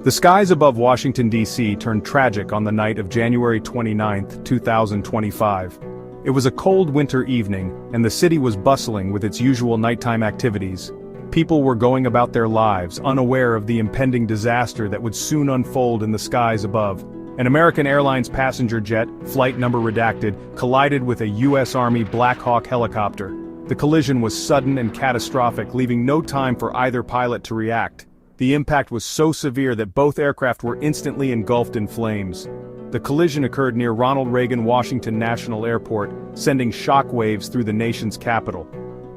The skies above Washington, D.C. turned tragic on the night of January 29, 2025. It was a cold winter evening, and the city was bustling with its usual nighttime activities. People were going about their lives, unaware of the impending disaster that would soon unfold in the skies above. An American Airlines passenger jet, flight number redacted, collided with a U.S. Army Black Hawk helicopter. The collision was sudden and catastrophic, leaving no time for either pilot to react. The impact was so severe that both aircraft were instantly engulfed in flames. The collision occurred near Ronald Reagan Washington National Airport, sending shockwaves through the nation's capital.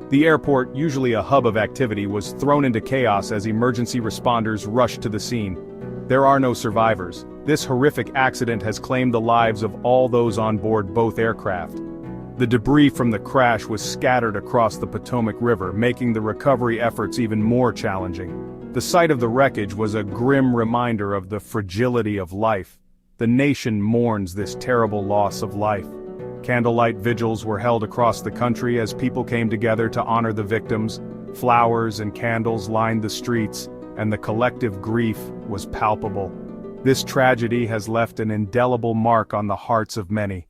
The airport, usually a hub of activity, was thrown into chaos as emergency responders rushed to the scene. There are no survivors. This horrific accident has claimed the lives of all those on board both aircraft. The debris from the crash was scattered across the Potomac River, making the recovery efforts even more challenging. The sight of the wreckage was a grim reminder of the fragility of life. The nation mourns this terrible loss of life. Candlelight vigils were held across the country as people came together to honor the victims. Flowers and candles lined the streets, and the collective grief was palpable. This tragedy has left an indelible mark on the hearts of many.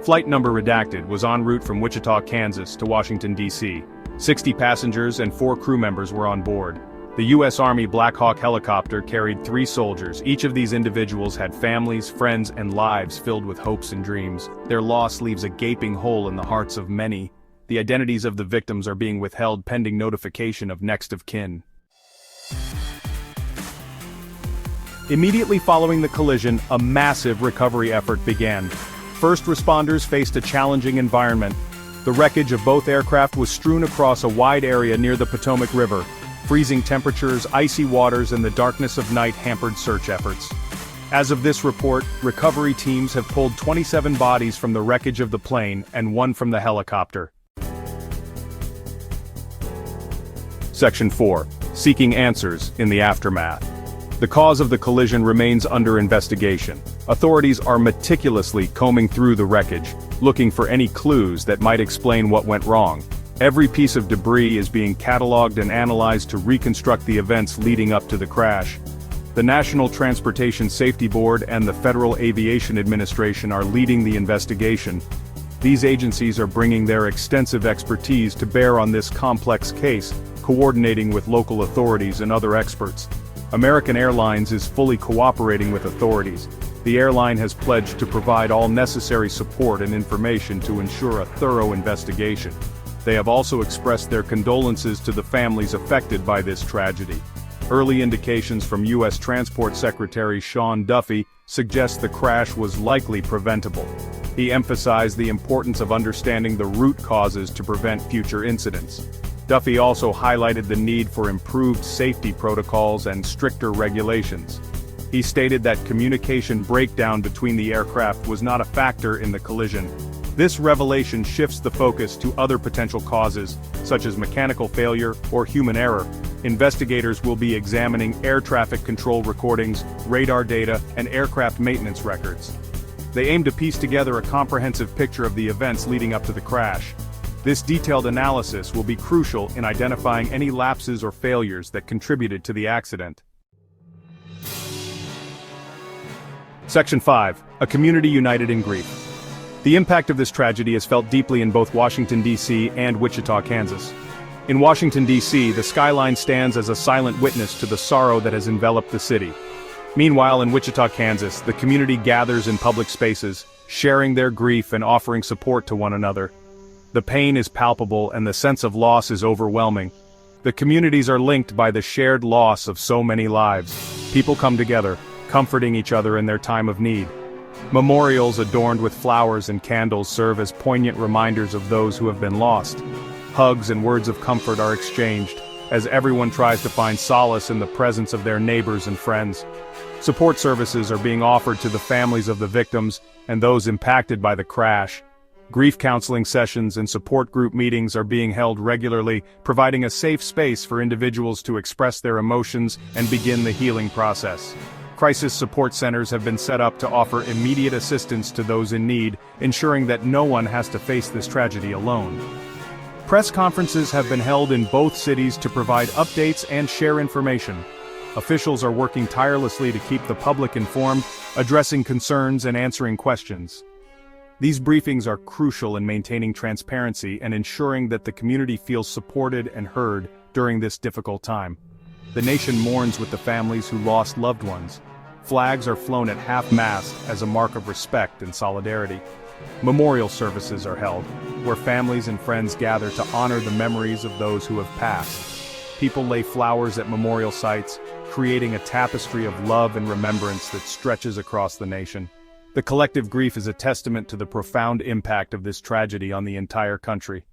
Flight number redacted was en route from Wichita, Kansas to Washington, D.C. 60 passengers and 4 crew members were on board. The U.S. Army Black Hawk helicopter carried 3 soldiers. Each of these individuals had families, friends, and lives filled with hopes and dreams. Their loss leaves a gaping hole in the hearts of many. The identities of the victims are being withheld pending notification of next of kin. Immediately following the collision, a massive recovery effort began. First responders faced a challenging environment. The wreckage of both aircraft was strewn across a wide area near the Potomac River. Freezing temperatures, icy waters, and the darkness of night hampered search efforts. As of this report, recovery teams have pulled 27 bodies from the wreckage of the plane and 1 from the helicopter. Section 4. Seeking answers in the aftermath. The cause of the collision remains under investigation. Authorities are meticulously combing through the wreckage, looking for any clues that might explain what went wrong. Every piece of debris is being cataloged and analyzed to reconstruct the events leading up to the crash. The National Transportation Safety Board and the Federal Aviation Administration are leading the investigation. These agencies are bringing their extensive expertise to bear on this complex case, coordinating with local authorities and other experts. American Airlines is fully cooperating with authorities. The airline has pledged to provide all necessary support and information to ensure a thorough investigation. They have also expressed their condolences to the families affected by this tragedy. Early indications from U.S. Transport Secretary Sean Duffy suggest the crash was likely preventable. He emphasized the importance of understanding the root causes to prevent future incidents. Duffy also highlighted the need for improved safety protocols and stricter regulations. He stated that communication breakdown between the aircraft was not a factor in the collision. This revelation shifts the focus to other potential causes, such as mechanical failure or human error. Investigators will be examining air traffic control recordings, radar data, and aircraft maintenance records. They aim to piece together a comprehensive picture of the events leading up to the crash. This detailed analysis will be crucial in identifying any lapses or failures that contributed to the accident. Section 5. A community united in grief. The impact of this tragedy is felt deeply in both Washington, D.C. and Wichita, Kansas. In Washington, D.C., the skyline stands as a silent witness to the sorrow that has enveloped the city. Meanwhile, in Wichita, Kansas, the community gathers in public spaces, sharing their grief and offering support to one another. The pain is palpable and the sense of loss is overwhelming. The communities are linked by the shared loss of so many lives. People come together, comforting each other in their time of need. Memorials adorned with flowers and candles serve as poignant reminders of those who have been lost. Hugs and words of comfort are exchanged, as everyone tries to find solace in the presence of their neighbors and friends. Support services are being offered to the families of the victims and those impacted by the crash. Grief counseling sessions and support group meetings are being held regularly, providing a safe space for individuals to express their emotions and begin the healing process. Crisis support centers have been set up to offer immediate assistance to those in need, ensuring that no one has to face this tragedy alone. Press conferences have been held in both cities to provide updates and share information. Officials are working tirelessly to keep the public informed, addressing concerns and answering questions. These briefings are crucial in maintaining transparency and ensuring that the community feels supported and heard during this difficult time. The nation mourns with the families who lost loved ones. Flags are flown at half-mast as a mark of respect and solidarity. Memorial services are held, where families and friends gather to honor the memories of those who have passed. People lay flowers at memorial sites, creating a tapestry of love and remembrance that stretches across the nation. The collective grief is a testament to the profound impact of this tragedy on the entire country.